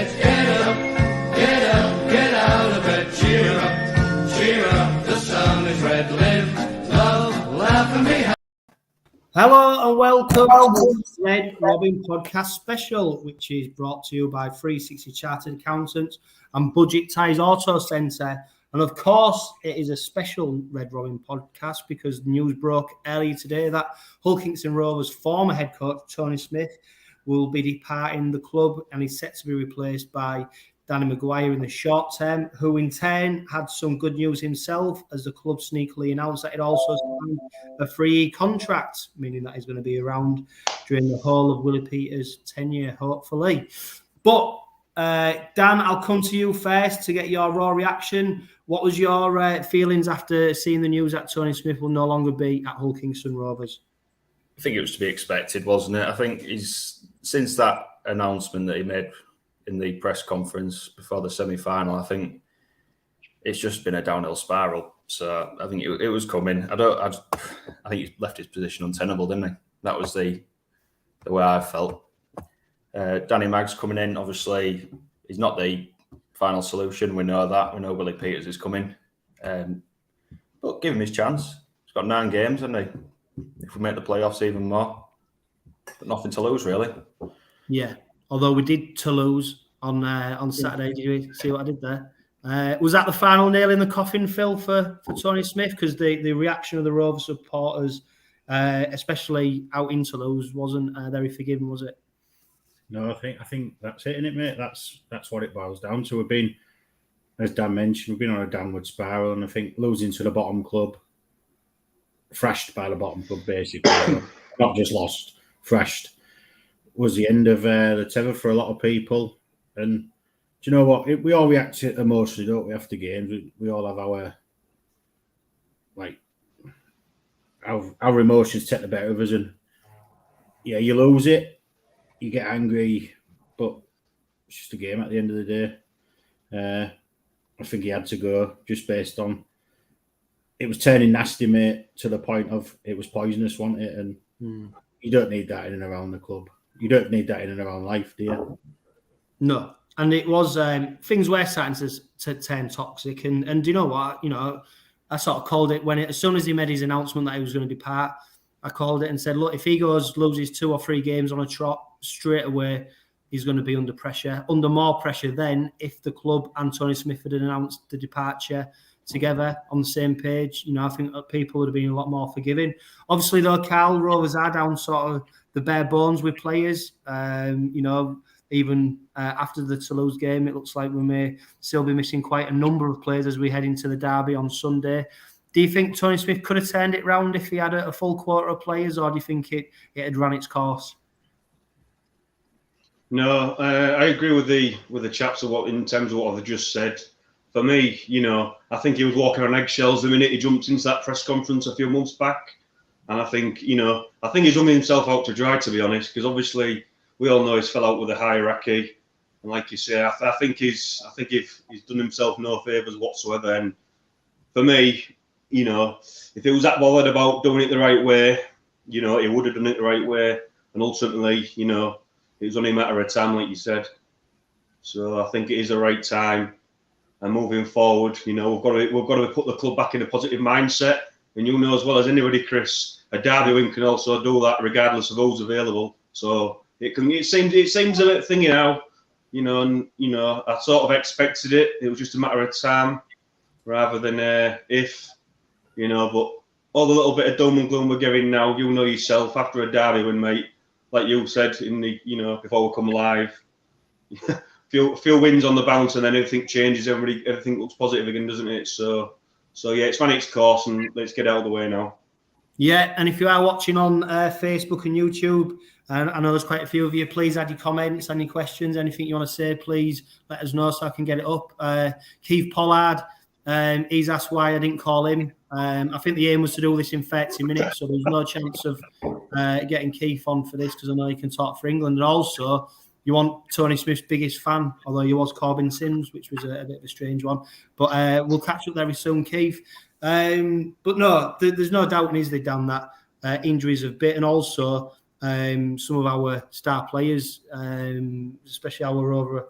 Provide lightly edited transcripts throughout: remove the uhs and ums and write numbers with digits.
Let's get up, get out of bed. Cheer up, the sun is red. Live, love, laugh and be happy. Hello and welcome to the Red Robin podcast special, which is brought to you by 𝓡𝓸𝓫𝓲𝓷𝓼 Chartered Accountants and Budget Ties Auto Centre. And of course, it is a special Red Robin podcast because the news broke earlier today that Hull Kingston Rovers former head coach Tony Smith will be departing the club and is set to be replaced by Danny McGuire in the short term, who in turn had some good news himself as the club sneakily announced that it also signed a 3-year contract, meaning that he's going to be around during the whole of Willie Peters' tenure, hopefully. But Dan, I'll come to you first to get your raw reaction. What was your feelings after seeing the news that Tony Smith will no longer be at Hull Kingston Rovers? I think it was to be expected, wasn't it? I think since that announcement that he made in the press conference before the semi-final, I think it's just been a downhill spiral. So I think it was coming. I think he left his position untenable, didn't he? That was the way I felt. Danny Mag's coming in. Obviously, he's not the final solution. We know that. We know Willie Peters is coming. But give him his chance. He's got 9 games, hasn't he? If we make the playoffs, even more. But nothing to lose, really. Yeah. Although we did to lose on Saturday. Did you see what I did there? Was that the final nail in the coffin, Phil, for Tony Smith? Because the reaction of the Rovers supporters, especially out in Toulouse, wasn't very forgiving, was it? No, I think that's it, isn't it, mate? That's what it boils down to. We've been, as Dan mentioned, we've been on a downward spiral, and I think losing to the bottom club, thrashed by the bottom club, basically, not just lost, thrashed, was the end of the tether for a lot of people. And do you know what? We all react emotionally, don't we, after games? We all have our emotions take the better of us. And yeah, you lose it, you get angry, but it's just a game at the end of the day. I think he had to go just based on it was turning nasty, mate, to the point of it was poisonous, wasn't it? And you don't need that in and around the club. You don't need that in and around life, do you? No. And it was, things were starting to turn toxic. And do you know what? You know, I sort of called it as soon as he made his announcement that he was going to depart, I called it and said, look, if he loses 2 or 3 games on a trot, straight away, he's going to be under pressure, under more pressure than if the club and Tony Smith had announced the departure together on the same page. You know, I think that people would have been a lot more forgiving. Obviously, though, Carl, Rovers are down sort of the bare bones with players. You know, even after the Toulouse game, it looks like we may still be missing quite a number of players as we head into the derby on Sunday. Do you think Tony Smith could have turned it round if he had a full quota of players, or do you think it had run its course? No, I agree with the chaps in terms of what I've just said. For me, you know, I think he was walking on eggshells the minute he jumped into that press conference a few months back. And I think, you know, he's done himself out to dry, to be honest, because obviously we all know he's fell out with the hierarchy. And like you say, I think he's done himself no favours whatsoever. And for me, you know, if he was that bothered about doing it the right way, you know, he would have done it the right way. And ultimately, you know, it was only a matter of time, like you said. So I think it is the right time. And moving forward, you know, we've got to put the club back in a positive mindset. And you know as well as anybody, Chris, a derby win can also do that regardless of who's available. So it seems a bit thingy now, you know, and you know, I sort of expected it. It was just a matter of time rather than if, you know, but all the little bit of doom and gloom we're getting now, you know yourself, after a derby win, mate, like you said in the, you know, before we come live, few wins on the bounce and then everything changes, everything looks positive again, doesn't it? So yeah, it's run its course and let's get out of the way now. Yeah, and if you are watching on Facebook and YouTube, I know there's quite a few of you, please add your comments, any questions, anything you want to say, please let us know so I can get it up. 𝗔𝗵𝗿𝗁𝗍𝐿, he's asked why I didn't call him. I think the aim was to do this in 30 minutes, so there's no chance of getting Keith on for this because I know he can talk for England. And also, you want Tony Smith's biggest fan, although he was Corbin Sims, which was a bit of a strange one. But we'll catch up very soon, Keith. But no, there's no doubt in his they've done that. Injuries have bit, and also some of our star players, especially our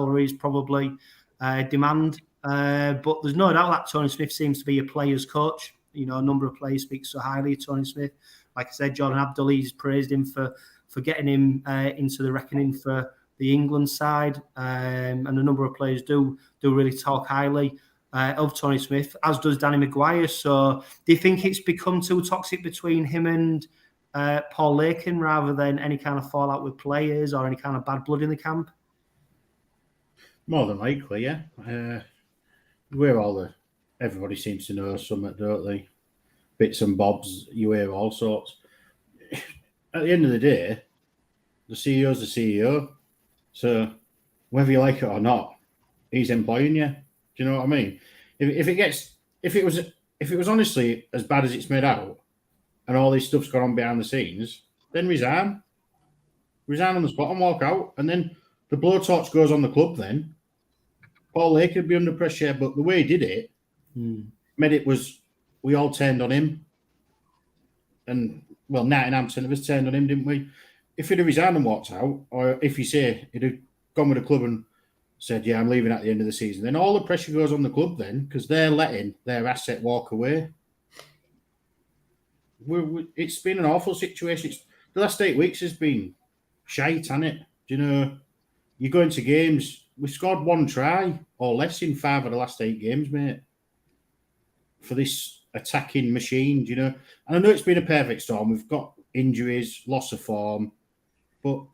salaries probably demand. But there's no doubt that Tony Smith seems to be a player's coach. You know, a number of players speak so highly of Tony Smith. Like I said, Jordan Abdulli's praised him for getting him into the reckoning for the England side, and a number of players do really talk highly of Tony Smith, as does Danny McGuire. So do you think it's become too toxic between him and 𝗏𝗏𝗏𝗏 rather than any kind of fallout with players or any kind of bad blood in the camp? More than likely, yeah. Everybody seems to know something, don't they? Bits and bobs, you hear all sorts. At the end of the day, the CEO's the CEO. So whether you like it or not, he's employing you. Do you know what I mean? If it was honestly as bad as it's made out, and all this stuff's gone on behind the scenes, then resign on the spot and walk out, and then the blowtorch goes on the club. Then 𝗏𝗏𝗏𝗏 could be under pressure, but the way he did it made it was we all turned on him, and 99% of us turned on him, didn't we? If he'd have resigned and walked out, or if he'd have gone with the club and said, yeah, I'm leaving at the end of the season, then all the pressure goes on the club then, because they're letting their asset walk away. It's been an awful situation. The last 8 weeks has been shite, hasn't it? Do you know, you go into games, we scored 1 try or less in 5 of the last 8 games, mate, for this attacking machine, do you know? And I know it's been a perfect storm. We've got injuries, loss of form, but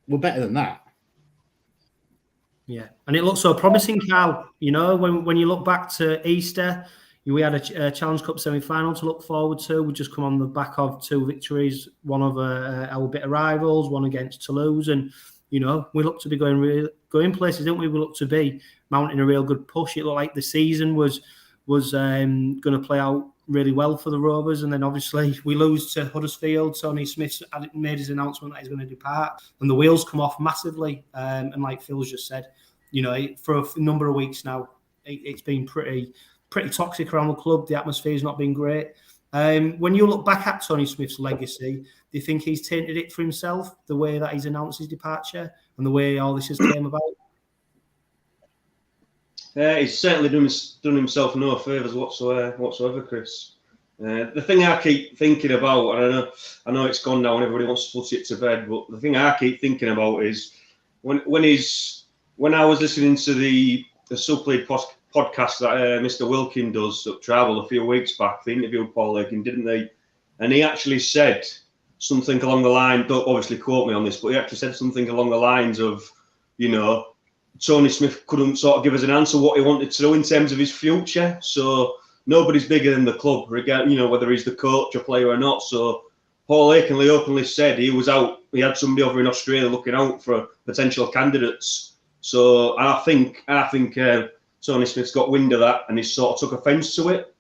we're better than that. Yeah, and it looks so promising, Carl. You know, when you look back to Easter, we had a Challenge Cup semi-final to look forward to. We just come on the back of 2 victories, one over our bitter rivals, one against Toulouse, and you know we look to be going places, don't we? We look to be mounting a real good push. It looked like the season was going to play out really well for the Rovers, and then obviously we lose to Huddersfield. Tony Smith had made his announcement that he's going to depart, and the wheels come off massively. And like Phil's just said, you know, for a number of weeks now, it's been pretty toxic around the club. The atmosphere's not been great. When you look back at Tony Smith's legacy, do you think he's tainted it for himself, the way that he's announced his departure and the way all this has came about? He's certainly done himself no favours whatsoever, Chris. The thing I keep thinking about, and I know it's gone now and everybody wants to put it to bed, but the thing I keep thinking about is when I was listening to the Subplayed podcast that Mr. Wilkin does at Travel a few weeks back, they interviewed 𝗏𝗏𝗏𝗏𝗏, didn't they? And he actually said something along the line, don't obviously quote me on this, but he actually said something along the lines of, you know, Tony Smith couldn't sort of give us an answer what he wanted to do in terms of his future. So nobody's bigger than the club, you know, whether he's the coach or player or not. So 𝗏𝗏𝗏𝗏𝗏 openly said he was out. He had somebody over in Australia looking out for potential candidates. So I think Tony Smith's got wind of that and he's sort of took offence to it.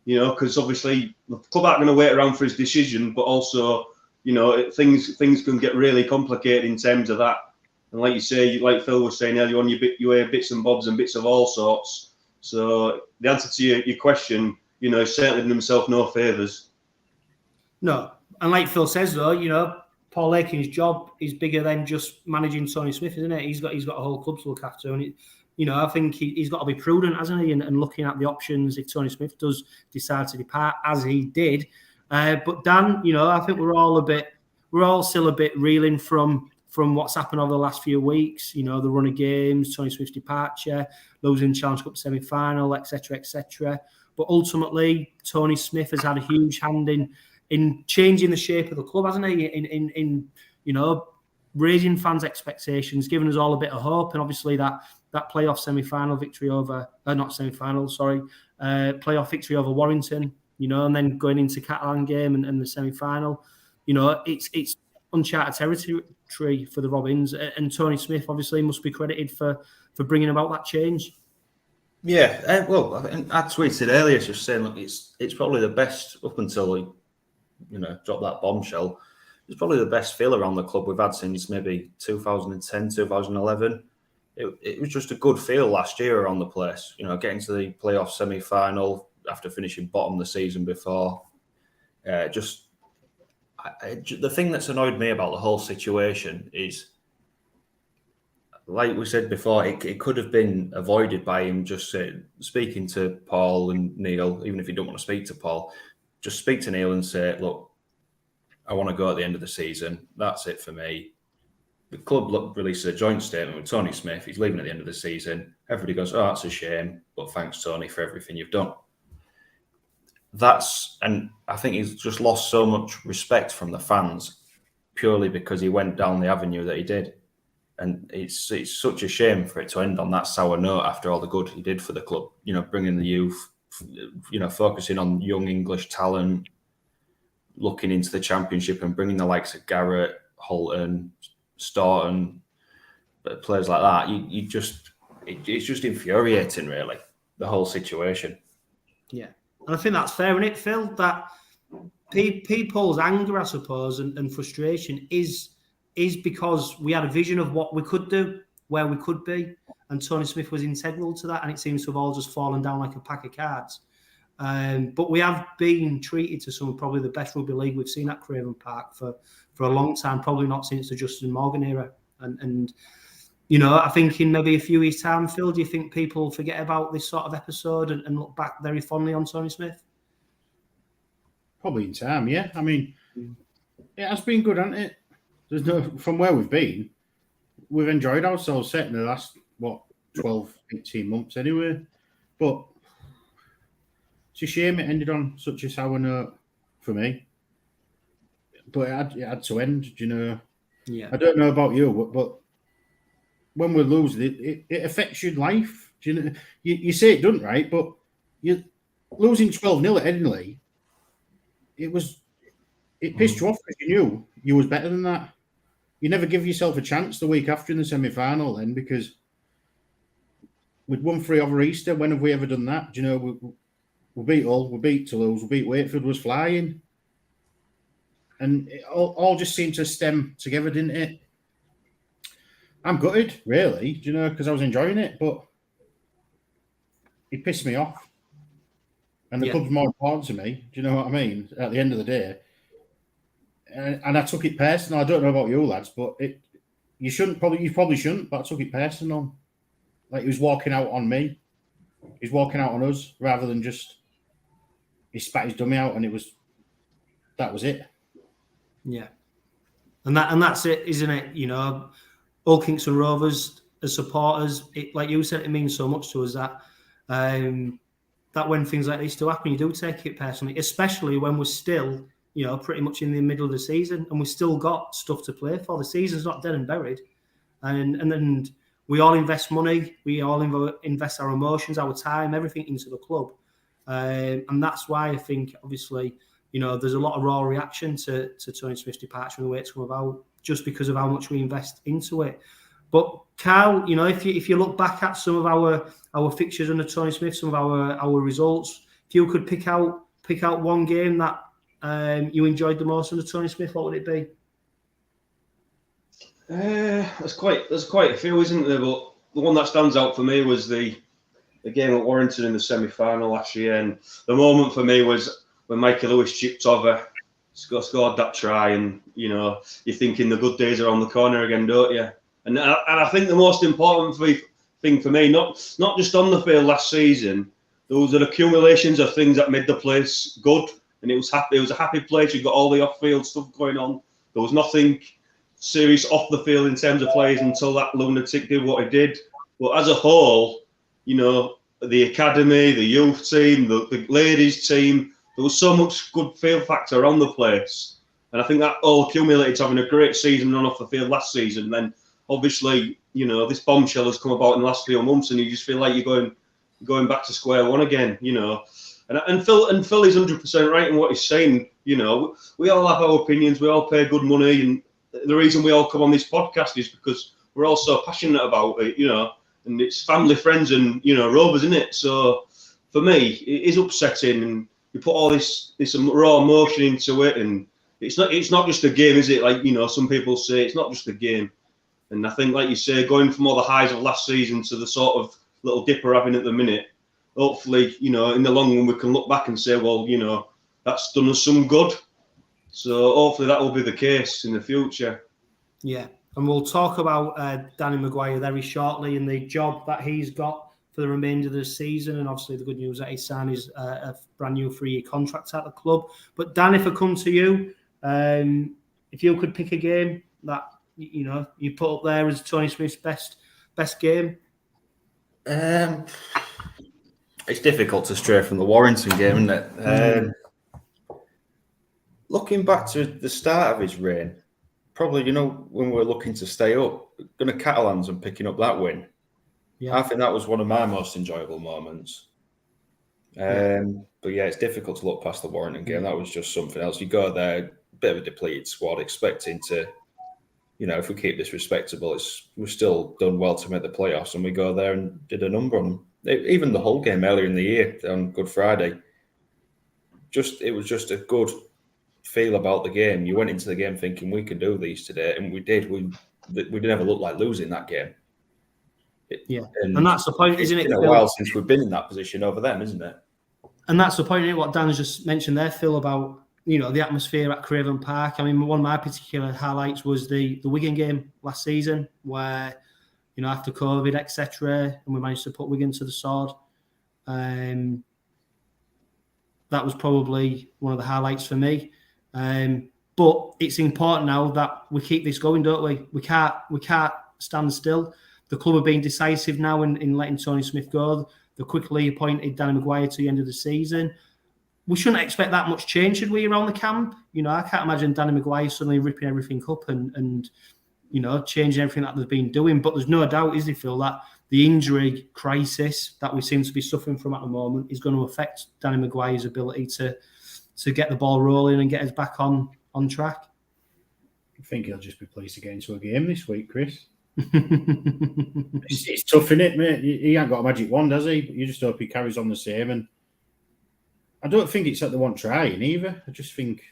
Because obviously the club aren't going to wait around for his decision, but also, things can get really complicated in terms of that. And like you say, like Phil was saying earlier on, you hear bits and bobs and bits of all sorts. So the answer to your question, he's certainly done himself no favours. No. And like Phil says, though, Paul Aiken's job is bigger than just managing Tony Smith, isn't it? He's got a whole club to look after. And I think he's got to be prudent, hasn't he, and looking at the options if Tony Smith does decide to depart, as he did. But Dan, I think we're all still a bit reeling from what's happened over the last few weeks. The run of games, Tony Swift's departure, losing Challenge Cup semi-final, etc. But ultimately, Tony Smith has had a huge hand in changing the shape of the club, hasn't he? In raising fans' expectations, giving us all a bit of hope, and obviously that playoff semi-final victory over, playoff victory over Warrington, and then going into Catalan game and the semi-final, it's uncharted territory for the Robins, and Tony Smith obviously must be credited for bringing about that change. Yeah, I tweeted earlier just saying, look, it's probably the best up until he, dropped that bombshell. It's probably the best feel around the club we've had since maybe 2010, 2011. It was just a good feel last year around the place. Getting to the playoff semi-final after finishing bottom the season before. The thing that's annoyed me about the whole situation is, like we said before, it could have been avoided by him just speaking to Paul and Neil, even if you don't want to speak to Paul. Just speak to Neil and say, look, I want to go at the end of the season. That's it for me. The club releases a joint statement with Tony Smith. He's leaving at the end of the season. Everybody goes, oh, that's a shame, but thanks, Tony, for everything you've done. And I think he's just lost so much respect from the fans purely because he went down the avenue that he did. And it's such a shame for it to end on that sour note after all the good he did for the club. Bringing the youth, focusing on young English talent, looking into the Championship and bringing the likes of Garrett, Holton, Staunton, players like that. It's just infuriating, really, the whole situation. Yeah, and I think that's fair, isn't it, Phil? That people's anger, I suppose, and frustration is because we had a vision of what we could do, where we could be, and Tony Smith was integral to that, and it seems to have all just fallen down like a pack of cards. But we have been treated to some of probably the best rugby league we've seen at Craven Park for a long time, probably not since the Justin Morgan era. And I think in maybe a few years' time, Phil, do you think people forget about this sort of episode and look back very fondly on Tony Smith? Probably in time, yeah. I mean, it has been good, hasn't it? From where we've been, we've enjoyed ourselves set in the last, 12, 18 months anyway. But it's a shame it ended on such a sour note for me. But it had to end, Yeah. I don't know about you, but when we lose it affects your life. You say it doesn't, right? But you losing 12-0 at Headingley, it pissed you off because you knew you was better than that. You never give yourself a chance the week after in the semi-final then, because we'd won 3 over Easter. When have we ever done that? We beat Hull, we beat Toulouse, we beat Wakefield, was flying. And it all just seemed to stem together, didn't it? I'm gutted, really, because I was enjoying it, but it pissed me off. And the club's more important to me, do you know what I mean, at the end of the day. And I took it personal. I don't know about you lads, but you probably shouldn't, but I took it personal. Like he was walking out on me. He's walking out on us rather than just he spat his dummy out and that was it. Yeah. And that's it, isn't it? Hull Kingston Rovers as supporters, like you said, it means so much to us that when things like this do happen, you do take it personally, especially when we're still pretty much in the middle of the season and we've still got stuff to play for. The season's not dead and buried. And then we all invest money, we all invest our emotions, our time, everything into the club. And that's why I think, obviously, there's a lot of raw reaction to Tony Smith's departure and the way it's come about, just because of how much we invest into it. But Carl, you know, if you look back at some of our fixtures under Tony Smith, some of our results, if you could pick out one game that you enjoyed the most under Tony Smith, what would it be? There's quite a few, isn't there? But the one that stands out for me was the game at Warrington in the semi-final last year, and the moment for me was when Mikey Lewis chipped over, scored that try, and you know, you're thinking the good days are on the corner again, don't you? And I think the most important thing for me, not just on the field last season, there was an accumulations of things that made the place good, and it was happy. It was a happy place. You got all the off-field stuff going on. There was nothing serious off the field in terms of players until that lunatic did what he did. But as a whole, you know, the academy, the youth team, the ladies team, there was so much good field factor on the place, and I think that all accumulated to having a great season run off the field last season. Then obviously, you know, this bombshell has come about in the last few months, and you just feel like you're going back to square one again, you know. And Phil is 100% right in what he's saying. You know, we all have our opinions, we all pay good money, and the reason we all come on this podcast is because we're all so passionate about it, you know, and it's family, friends, and, you know, Rovers, isn't it? So for me, it is upsetting, and you put all this raw emotion into it, and it's not just a game, is it? Like, you know, some people say it's not just a game. And I think, like you say, going from all the highs of last season to the sort of little dip we're having at the minute, hopefully, you know, in the long run, we can look back and say, well, you know, that's done us some good. So hopefully that will be the case in the future. Yeah, and we'll talk about Danny McGuire very shortly and the job that he's got for the remainder of the season, and obviously the good news that he signed his a brand new 3-year contract at the club. But Dan, if I come to you, if you could pick a game that, you know, you put up there as Tony Smith's best game. It's difficult to stray from the Warrington game, isn't it? Looking back to the start of his reign, probably, you know, when we were looking to stay up, going to Catalans and picking up that win. Yeah, I think that was one of my most enjoyable moments. But yeah, it's difficult to look past the Warrington game. That was just something else. You go there, a bit of a depleted squad, expecting to, you know, if we keep this respectable, we've still done well to make the playoffs, and we go there and did a number on them. Even the Hull game earlier in the year on Good Friday, it was just a good feel about the game. You went into the game thinking we can do these today, and we did. We never looked like losing that game. And that's the point, isn't it? It's been a while since we've been in that position over them, isn't it? And that's the point, isn't it, what Dan's just mentioned there, Phil, about, you know, the atmosphere at 𝗓𝗏𝗄 Park. I mean, one of my particular highlights was the Wigan game last season, where, you know, after COVID, etc., and we managed to put Wigan to the sword. That was probably one of the highlights for me. But it's important now that we keep this going, don't we? We can't stand still. The club have been decisive now in letting Tony Smith go. They quickly appointed Danny McGuire to the end of the season. We shouldn't expect that much change, should we, around the camp? You know, I can't imagine Danny McGuire suddenly ripping everything up and you know, changing everything that they've been doing. But there's no doubt, is there, Phil, that the injury crisis that we seem to be suffering from at the moment is going to affect Danny McGuire's ability to get the ball rolling and get us back on track. I think he'll just be pleased to get into a game this week, Chris. It's tough, isn't it, mate? He ain't got a magic wand, has he? You just hope he carries on the same. And I don't think it's that they want trying either. I just think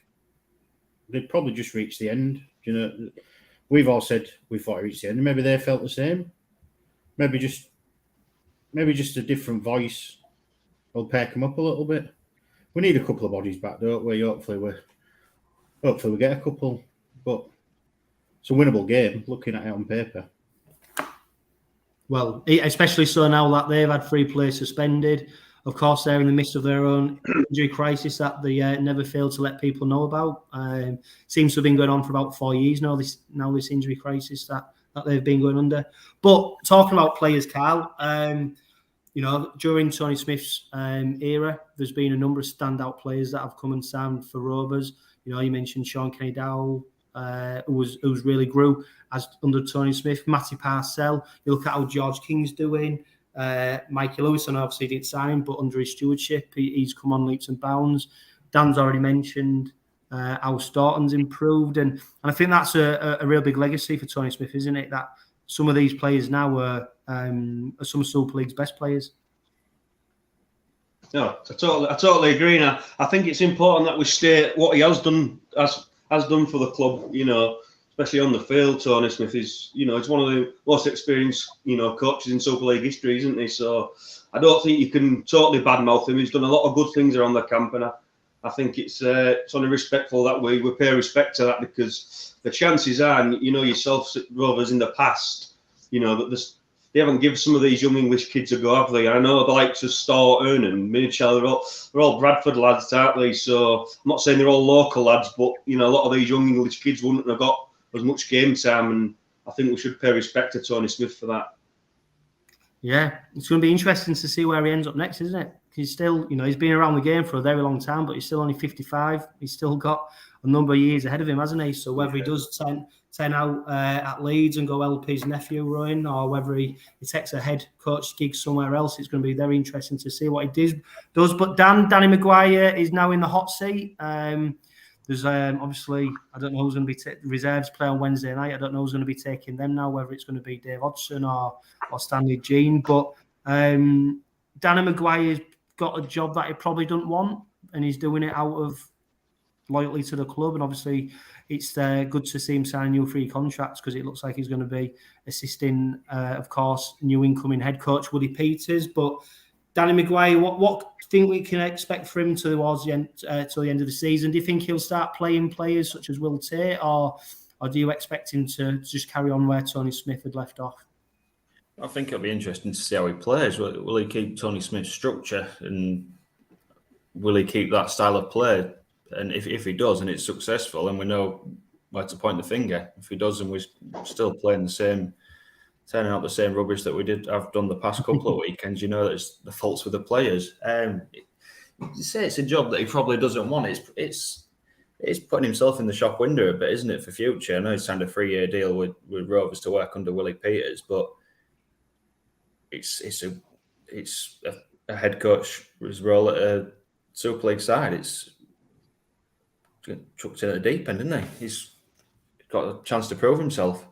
they'd probably just reach the end. You know, we've all said we thought it reached the end, and maybe they felt the same. Maybe just a different voice will perk them up a little bit. We need a couple of bodies back, don't we? Hopefully we get a couple, but it's a winnable game. Looking at it on paper. Well, especially so now that they've had 3 players suspended. Of course, they're in the midst of their own injury crisis that they never fail to let people know about. Seems to have been going on for about 4 years now. This injury crisis that they've been going under. But talking about players, Carl, you know, during Tony Smith's era, there's been a number of standout players that have come and signed for Rovers. You know, you mentioned 𝐁𝐮𝐿, who's really grew as under Tony Smith. 𝗵𝗵𝗿𝗁𝗍. You look at how 𝐁𝐮𝐭𝐭's doing. Mikey Lewis, and obviously didn't sign him, but under his stewardship, he's come on leaps and bounds. Dan's already mentioned how Staunton's improved, and I think that's a real big legacy for Tony Smith, isn't it? That some of these players now are some Super League's best players. No, I totally agree. Now, I think it's important that we state what he has done for the club. Especially on the field. Tony Smith is, he's one of the most experienced, coaches in Super League history, isn't he? So I don't think you can totally badmouth him. He's done a lot of good things around the camp, and I think it's only respectful that we pay respect to that, because the chances are, yourself, Rovers, in the past, that they haven't given some of these young English kids a go, have they? I know the likes of Staunton and Minichel, they're all Bradford lads, aren't they? So I'm not saying they're all local lads, but a lot of these young English kids wouldn't have got as much game time, and I think we should pay respect to Tony Smith for that. Yeah, it's going to be interesting to see where he ends up next, isn't it? He's still, he's been around the game for a very long time, but he's still only 55. He's still got a number of years ahead of him, hasn't he? So whether he does 10 out at Leeds and go help his nephew run, or whether he takes a head coach gig somewhere else, it's going to be very interesting to see what he does. But Danny McGuire is now in the hot seat. There's obviously, I don't know who's going to be reserves play on Wednesday night. I don't know who's going to be taking them now, whether it's going to be Dave Hodgson or Stanley Jean. But Danny McGuire's got a job that he probably doesn't want, and he's doing it out of loyalty to the club. And obviously, it's good to see him sign new free contracts, because it looks like he's going to be assisting, of course, new incoming head coach Willie Peters. But Danny McGuire, what do you think we can expect for him towards the end, till the end of the season? Do you think he'll start playing players such as Will Tate, or do you expect him to just carry on where Tony Smith had left off? I think it'll be interesting to see how he plays. Will he keep Tony Smith's structure, and will he keep that style of play? And if he does, and it's successful, then we know where to point the finger. If he doesn't, we're still playing turning out the same rubbish that I've done the past couple of weekends. That it's the faults with the players. You say it's a job that he probably doesn't want. It's putting himself in the shop window a bit, isn't it, for future? I know he signed a 3-year deal with Rovers to work under Willie Peters, but it's a head coach's role at a Super League side. It's chucked in at the deep end, isn't he? He's got a chance to prove himself.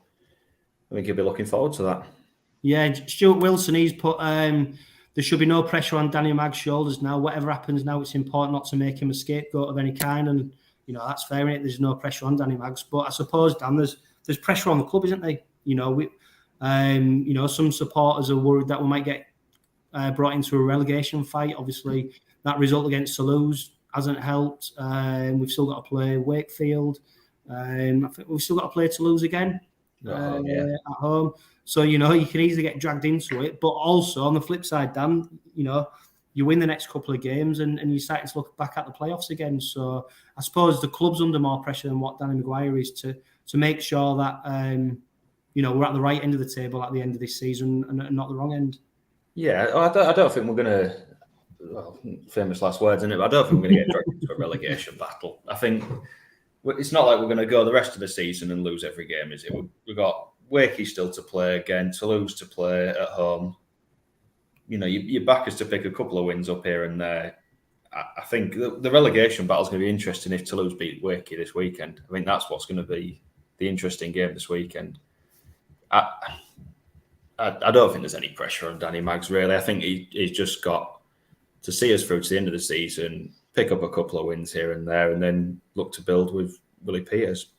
I think he'll be looking forward to that. Yeah, Stuart Wilson, he's put there should be no pressure on Danny Magg's shoulders now. Whatever happens now, it's important not to make him a scapegoat of any kind. And, that's fair, innit? There's no pressure on Danny Maggs. But I suppose, Dan, there's pressure on the club, isn't there? Some supporters are worried that we might get brought into a relegation fight. Obviously, that result against Toulouse hasn't helped. We've still got to play Wakefield. I think we've still got to play Toulouse again. At home. So, you can easily get dragged into it. But also, on the flip side, Dan, you win the next couple of games and you're starting to look back at the playoffs again. So, I suppose the club's under more pressure than what Danny McGuire is to make sure that, we're at the right end of the table at the end of this season and not the wrong end. Yeah, I don't think we're going to, famous last words, isn't it? But I don't think we're going to get dragged into a relegation battle. I think it's not like we're going to go the rest of the season and lose every game, is it? We've got Wakey still to play again, Toulouse to play at home. Your back is to pick a couple of wins up here and there. I think the relegation battle is going to be interesting if Toulouse beat Wakey this weekend. I think that's what's going to be the interesting game this weekend. I don't think there's any pressure on Danny Maggs, really. I think he's just got to see us through to the end of the season, pick up a couple of wins here and there, and then look to build with Willie Peters.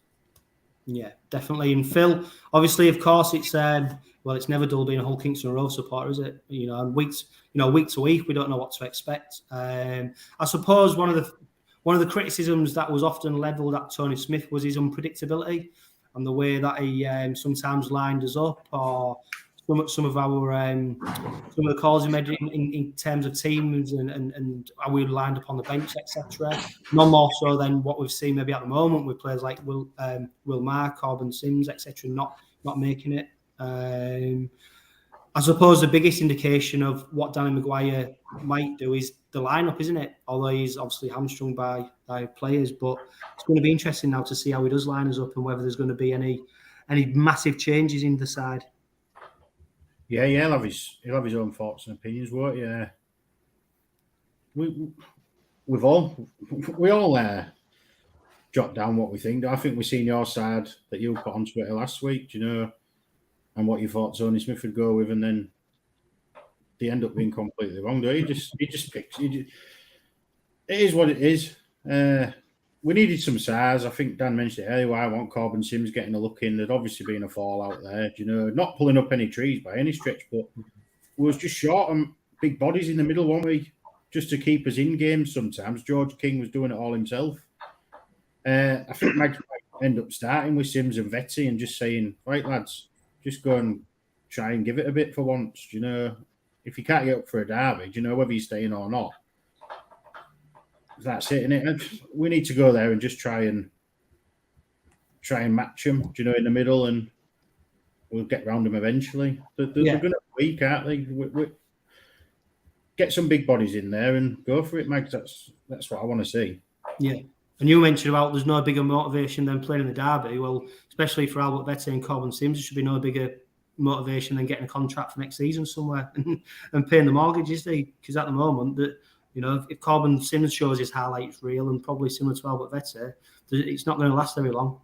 Yeah, definitely. And Phil, obviously, of course, it's never dull being a Hull Kingston Rovers supporter, is it? Week to week, we don't know what to expect. I suppose one of the criticisms that was often levelled at Tony Smith was his unpredictability and the way that he sometimes lined us up, or some of the calls he made in terms of teams and how we were lined up on the bench, etc. None more so than what we've seen maybe at the moment with players like Will Mark, Corbin Sims, etc. Not making it. I suppose the biggest indication of what Danny McGuire might do is the lineup, isn't it? Although he's obviously hamstrung by players, but it's going to be interesting now to see how he does line us up and whether there's going to be any massive changes in the side. Yeah, he'll have his own thoughts and opinions, won't you? We all jot down what we think. I think we've seen your side that you put on Twitter last week. Do you know and what you thought Tony Smith would go with, and then they end up being completely wrong. He just picks. It is what it is. We needed some size. I think Dan mentioned it earlier. I want 𝗂𝗵𝗿𝗁 getting a look in. There'd obviously been a fallout there, not pulling up any trees by any stretch, but we was just short on big bodies in the middle, weren't we? Just to keep us in games sometimes. 𝐁𝐮𝐿 was doing it all himself. I think Mags might end up starting with Simms and 𝗏𝗍𝒄 and just saying, right, lads, just go and try and give it a bit for once. If you can't get up for a derby, whether you're staying or not. That's it, innit? We need to go there and just try and match them, in the middle, and we'll get round them eventually. They're going to be weak, aren't they? We get some big bodies in there and go for it, Mags. That's what I want to see. Yeah. And you mentioned about there's no bigger motivation than playing in the derby. Well, especially for Albert 𝗏𝗍𝒄 and 𝗂𝗵𝗿𝗁 Simms, there should be no bigger motivation than getting a contract for next season somewhere and paying the mortgage, is there? Because at the moment, that if 𝗂𝗵𝗿𝗁 Simms shows his highlights reel and probably similar to Albert 𝗏𝗍𝒄, it's not going to last very long.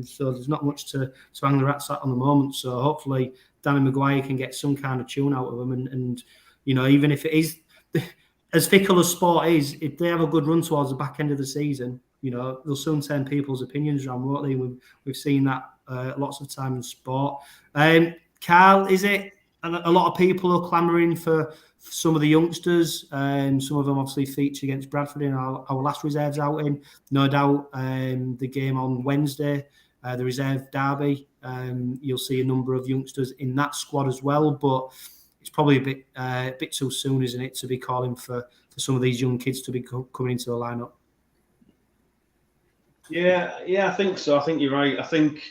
So there's not much to hang the rats at on the moment. So hopefully Danny McGuire can get some kind of tune out of them. And even if it is as fickle as sport is, if they have a good run towards the back end of the season, they'll soon turn people's opinions around, won't they? We've seen that lots of time in sport. Carl, is it a lot of people are clamouring for some of the youngsters? Some of them obviously feature against Bradford in our last reserves outing. No doubt the game on Wednesday, the reserve derby, you'll see a number of youngsters in that squad as well. But it's probably a bit too soon, isn't it, to be calling for some of these young kids to be coming into the lineup? Yeah, I think so. I think you're right. I think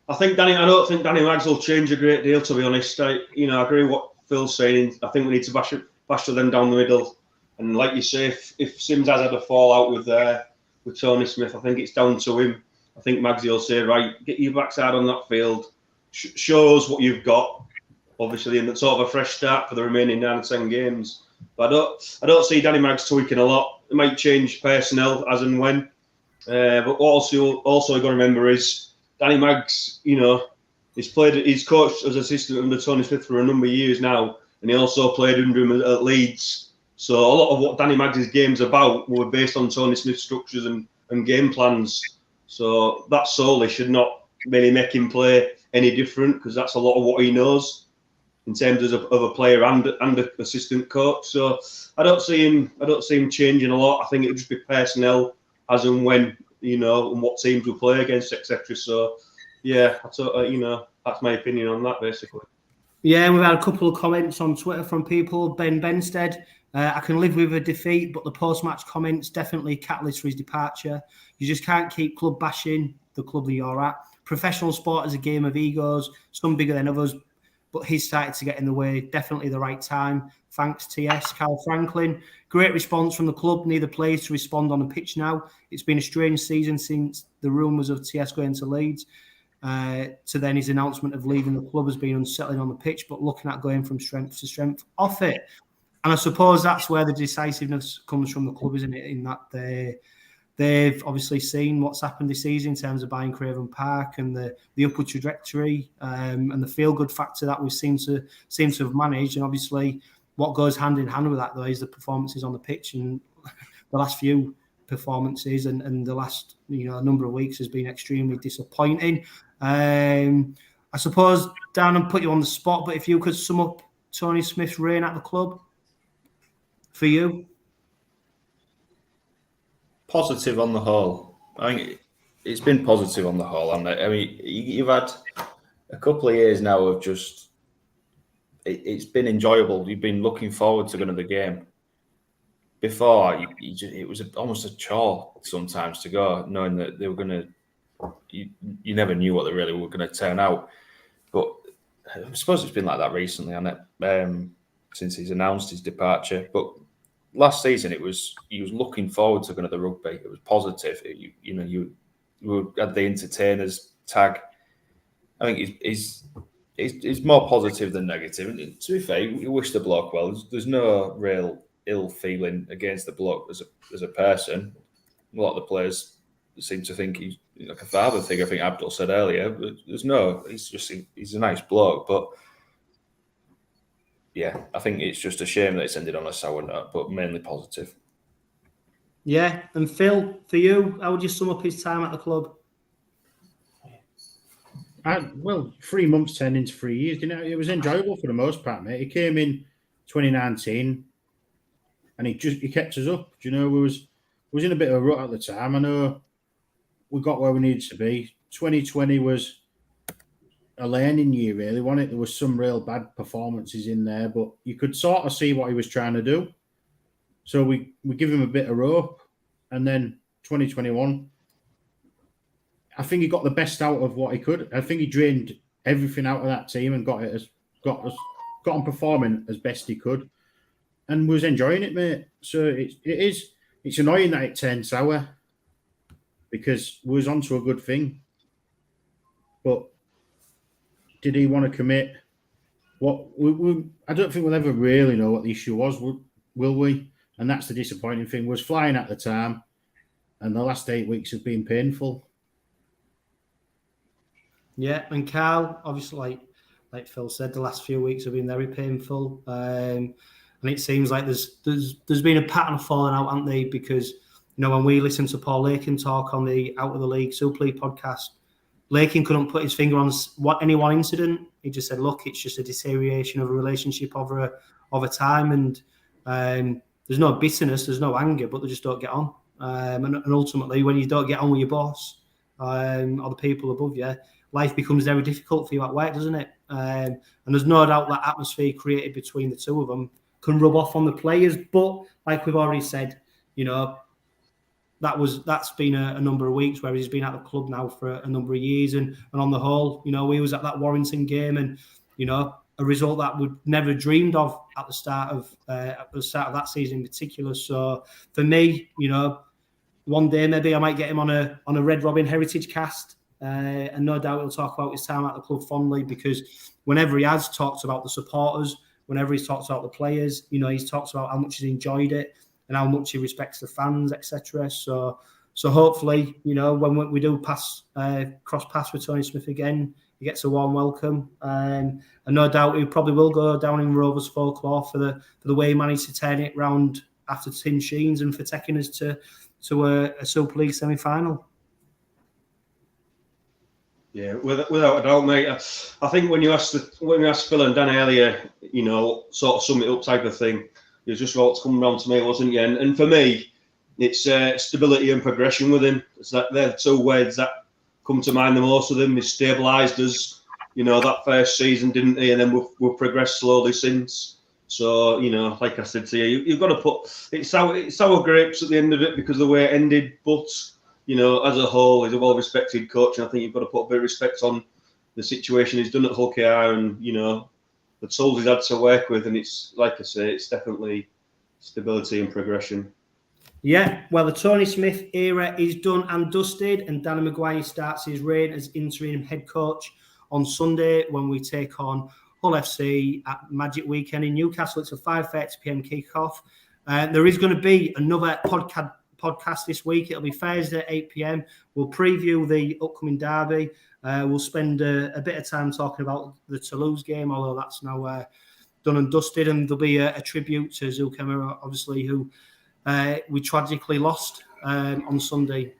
Danny. I don't think Danny Mags will change a great deal, to be honest. I agree with what Phil's saying. I think we need to bash them down the middle. And like you say, if Simms has had a fallout with Tony Smith, I think it's down to him. I think Magsy will say, right, get your backside on that field, show us what you've got. Obviously, in sort of a fresh start for the remaining 9 or 10 games. But I don't see Danny Mags tweaking a lot. It might change personnel as and when. But also got to remember is Danny Mags, he's coached as assistant under Tony Smith for a number of years now, and he also played under him at Leeds. So a lot of what Danny Mags' game's about were based on Tony Smith's structures and game plans. So that solely should not really make him play any different, because that's a lot of what he knows in terms of a player and an assistant coach. So I don't see him changing a lot. I think it would just be personnel as and when, and what teams will play against, etc. So yeah, that's my opinion on that, basically. Yeah, we've had a couple of comments on Twitter from people. Ben Benstead, I can live with a defeat, but the post-match comments definitely a catalyst for his departure. You just can't keep club bashing the club that you're at. Professional sport is a game of egos, some bigger than others, but he's started to get in the way. Definitely the right time. Thanks, TS. Carl Franklin. Great response from the club. Need the players to respond on the pitch now. It's been a strange season since the rumours of TS going to Leeds. To then his announcement of leaving the club has been unsettling on the pitch, but looking at going from strength to strength off it. And I suppose that's where the decisiveness comes from the club, isn't it? In that they've obviously seen what's happened this season in terms of buying Craven Park and the upward trajectory and the feel-good factor that we seem to have managed. And obviously what goes hand in hand with that, though, is the performances on the pitch. And the last few performances and the last number of weeks has been extremely disappointing. I suppose, Dan, I'll put you on the spot, but if you could sum up Tony Smith's reign at the club for you. Positive on the whole. I think it's been positive on the whole. I mean, you've had a couple of years now of just it's been enjoyable. You've been looking forward to going to the game. Before, it was almost a chore sometimes to go, knowing that they were going to. You never knew what they really were going to turn out. But I suppose it's been like that recently, hasn't it? Since he's announced his departure. But last season, he was looking forward to going to the rugby. It was positive. You had the entertainers tag. I think he's more positive than negative. And to be fair, you wish the bloke well. There's no real ill feeling against the bloke as a person. A lot of the players seem to think like a father figure. I think Abdul said earlier. But he's a nice bloke, but yeah, I think it's just a shame that it's ended on a sour note, but mainly positive. Yeah, and Phil, for you, how would you sum up his time at the club? Well, 3 months turned into 3 years. It was enjoyable for the most part, mate. He came in 2019, and he kept us up. We was in a bit of a rut at the time. I know we got where we needed to be. 2020 was a learning year, really, wasn't it? There was some real bad performances in there, but you could sort of see what he was trying to do. So we give him a bit of rope, and then 2021, I think he got the best out of what he could. I think he drained everything out of that team and got him performing as best he could, and was enjoying it, mate. So it's annoying that it turned sour because we was onto a good thing, but did he want to commit? I don't think we'll ever really know what the issue was, will we? And that's the disappointing thing. We was flying at the time, and the last 8 weeks have been painful. Yeah, and Carl, obviously, like Phil said, the last few weeks have been very painful, and it seems like there's been a pattern of falling out, haven't they? Because when we listened to Paul Lakin talk on the Out of the League Super League podcast, Lakin couldn't put his finger on any one incident. He just said, "Look, it's just a deterioration of a relationship over time, and there's no bitterness, there's no anger, but they just don't get on. And ultimately, when you don't get on with your boss or the people above you, life becomes very difficult for you at work, doesn't it? And there's no doubt that atmosphere created between the two of them can rub off on the players. But like we've already said, that's been a number of weeks where he's been at the club now for a number of years, and on the whole, we was at that Warrington game, and a result that we'd never dreamed of at the start of that season in particular. So for me, one day maybe I might get him on a Red Robin Heritage cast, and no doubt he'll talk about his time at the club fondly, because whenever he has talked about the supporters, whenever he's talked about the players, he's talked about how much he's enjoyed it and how much he respects the fans, etc. So hopefully, when we do cross paths with Tony Smith again, he gets a warm welcome, and no doubt he probably will go down in Rovers folklore for the way he managed to turn it round after 𝗔𝗰𝗰𝗿𝗁 and for taking us to a Super League semi-final. Yeah, without a doubt, mate. I think when you asked Phil and Dan earlier, sort of sum it up type of thing, it was just what's coming down to me, wasn't it? And for me, it's stability and progression with him. They're the two words that come to mind the most of them. He's stabilised us, that first season, didn't he? And then we've progressed slowly since. So, like I said to you, you've got to put it's sour grapes at the end of it because of the way it ended. But, as a whole, he's a well-respected coach, and I think you've got to put a bit of respect on the situation he's done at Hull and, the tools he's had to work with. And it's, like I say, it's definitely stability and progression. Yeah, well, the Tony Smith era is done and dusted, and Danny McGuire starts his reign as interim head coach on Sunday when we take on Hull FC at Magic Weekend in Newcastle. It's a 5:30 p.m. kickoff. There is going to be another podcast this week. It'll be Thursday at 8 p.m. We'll preview the upcoming derby. We'll spend a bit of time talking about the Toulouse game, although that's now done and dusted, and there'll be a tribute to 𝗔𝗵𝗿𝗁, obviously, who we tragically lost on Sunday.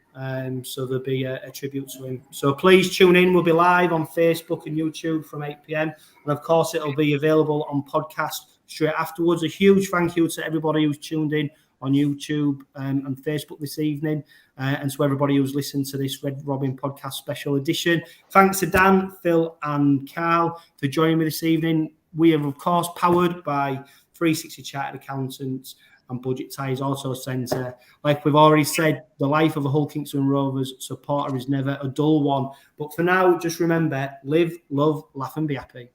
So there'll be a tribute to him. So please tune in. We'll be live on Facebook and YouTube from 8 p.m. And of course, it'll be available on podcast straight afterwards. A huge thank you to everybody who's tuned in on YouTube and Facebook this evening, and to everybody who's listened to this Red Robin podcast special edition. Thanks to Dan, Phil and Carl for joining me this evening. We are, of course, powered by 360 Chartered Accountants and Budget Ties Auto Centre. Like we've already said, the life of a Hull Kingston Rovers supporter is never a dull one. But for now, just remember, live, love, laugh and be happy.